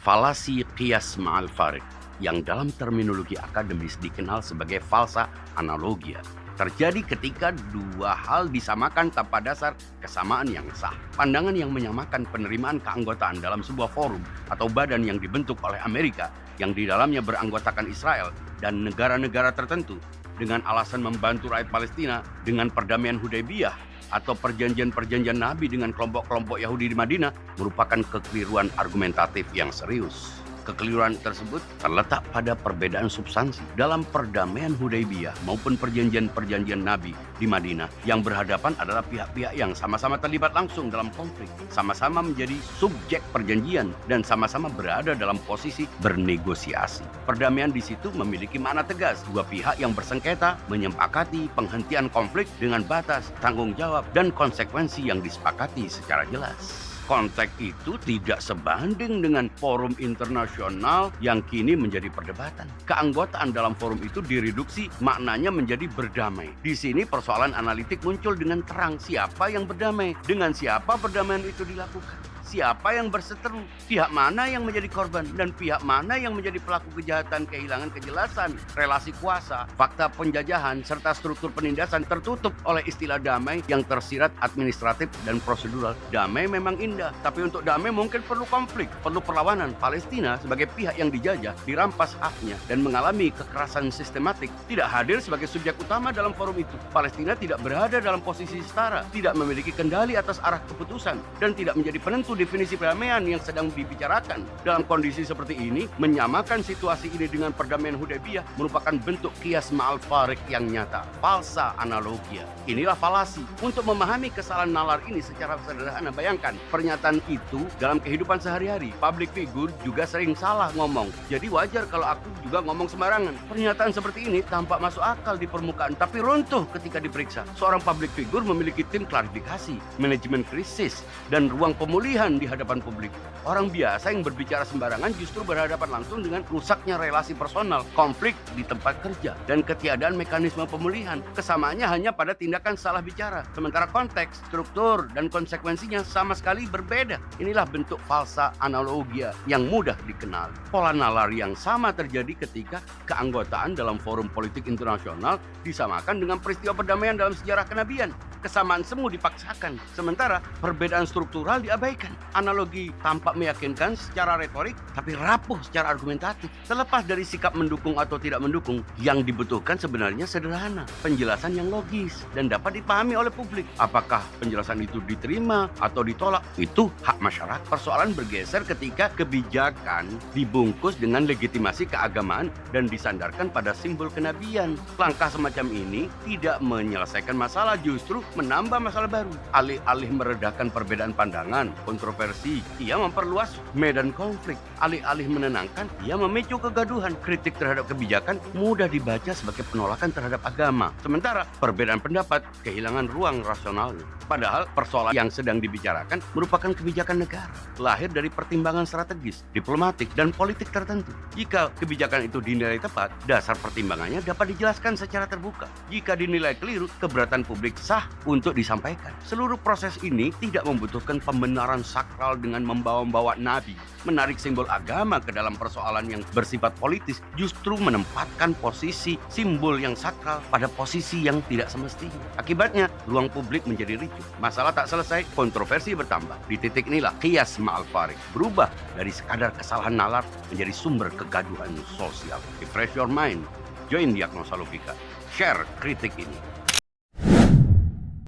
Falasi qiyas ma'al farik yang dalam terminologi akademis dikenal sebagai falsa analogia terjadi ketika dua hal disamakan tanpa dasar kesamaan yang sah. Pandangan yang menyamakan penerimaan keanggotaan dalam sebuah forum atau badan yang dibentuk oleh Amerika yang di dalamnya beranggotakan Israel dan negara-negara tertentu dengan alasan membantu rakyat Palestina dengan perdamaian Hudaybiyah atau perjanjian-perjanjian Nabi dengan kelompok-kelompok Yahudi di Madinah merupakan kekeliruan argumentatif yang serius. Kekeliruan tersebut terletak pada perbedaan substansi dalam perdamaian Hudaybiyah maupun perjanjian-perjanjian Nabi di Madinah. Yang berhadapan adalah pihak-pihak yang sama-sama terlibat langsung dalam konflik, sama-sama menjadi subjek perjanjian dan sama-sama berada dalam posisi bernegosiasi. Perdamaian di situ memiliki makna tegas. Dua pihak yang bersengketa menyepakati penghentian konflik dengan batas, tanggung jawab, dan konsekuensi yang disepakati secara jelas. Konteks itu tidak sebanding dengan forum internasional yang kini menjadi perdebatan. Keanggotaan dalam forum itu direduksi maknanya menjadi berdamai. Di sini persoalan analitik muncul dengan terang. Siapa yang berdamai? Dengan siapa perdamaian itu dilakukan? Siapa yang berseteru? Pihak mana yang menjadi korban? Dan pihak mana yang menjadi pelaku kejahatan? Kehilangan kejelasan, relasi kuasa, fakta penjajahan, serta struktur penindasan tertutup oleh istilah damai yang tersirat administratif dan prosedural. Damai memang indah, tapi untuk damai mungkin perlu konflik, perlu perlawanan. Palestina sebagai pihak yang dijajah, dirampas haknya, dan mengalami kekerasan sistematik, tidak hadir sebagai subjek utama dalam forum itu. Palestina tidak berada dalam posisi setara, tidak memiliki kendali atas arah keputusan, dan tidak menjadi penentu definisi perdamaian yang sedang dibicarakan. Dalam kondisi seperti ini, menyamakan situasi ini dengan perdamaian Hudaybiyah merupakan bentuk qiyas ma'al farik yang nyata, falsa analogia. Inilah falasi. Untuk memahami kesalahan nalar ini secara sederhana, bayangkan pernyataan itu dalam kehidupan sehari-hari. Public figure juga sering salah ngomong. Jadi wajar kalau aku juga ngomong sembarangan. Pernyataan seperti ini tampak masuk akal di permukaan, tapi runtuh ketika diperiksa. Seorang public figure memiliki tim klarifikasi, manajemen krisis, dan ruang pemulihan di hadapan publik. Orang biasa yang berbicara sembarangan justru berhadapan langsung dengan rusaknya relasi personal, konflik di tempat kerja, dan ketiadaan mekanisme pemulihan. Kesamaannya hanya pada tindakan salah bicara, sementara konteks, struktur, dan konsekuensinya sama sekali berbeda. Inilah bentuk falsa analogia yang mudah dikenal. Pola nalar yang sama terjadi ketika keanggotaan dalam forum politik internasional disamakan dengan peristiwa perdamaian dalam sejarah kenabian. Kesamaan semu dipaksakan, sementara perbedaan struktural diabaikan. Analogi tampak meyakinkan secara retorik, tapi rapuh secara argumentatif. Terlepas dari sikap mendukung atau tidak mendukung, yang dibutuhkan sebenarnya sederhana, penjelasan yang logis dan dapat dipahami oleh publik. Apakah penjelasan itu diterima atau ditolak? Itu hak masyarakat. Persoalan bergeser ketika kebijakan dibungkus dengan legitimasi keagamaan dan disandarkan pada simbol kenabian. Langkah semacam ini tidak menyelesaikan masalah, justru menambah masalah baru. Alih-alih meredakan perbedaan pandangan, kontroversi, ia memperluas medan konflik. Alih-alih menenangkan, ia memicu kegaduhan. Kritik terhadap kebijakan mudah dibaca sebagai penolakan terhadap agama. Sementara perbedaan pendapat kehilangan ruang rasionalnya. Padahal persoalan yang sedang dibicarakan merupakan kebijakan negara, lahir dari pertimbangan strategis, diplomatik, dan politik tertentu. Jika kebijakan itu dinilai tepat, dasar pertimbangannya dapat dijelaskan secara terbuka. Jika dinilai keliru, keberatan publik sah untuk disampaikan. Seluruh proses ini tidak membutuhkan pembenaran sakral dengan membawa-bawa nabi. Menarik simbol agama ke dalam persoalan yang bersifat politis justru menempatkan posisi simbol yang sakral pada posisi yang tidak semestinya. Akibatnya, ruang publik menjadi ricuh. Masalah tak selesai, kontroversi bertambah. Di titik inilah qiyas ma'al farik berubah dari sekadar kesalahan nalar menjadi sumber kegaduhan sosial. Refresh your mind. Join Diagnosa Logika. Share kritik ini.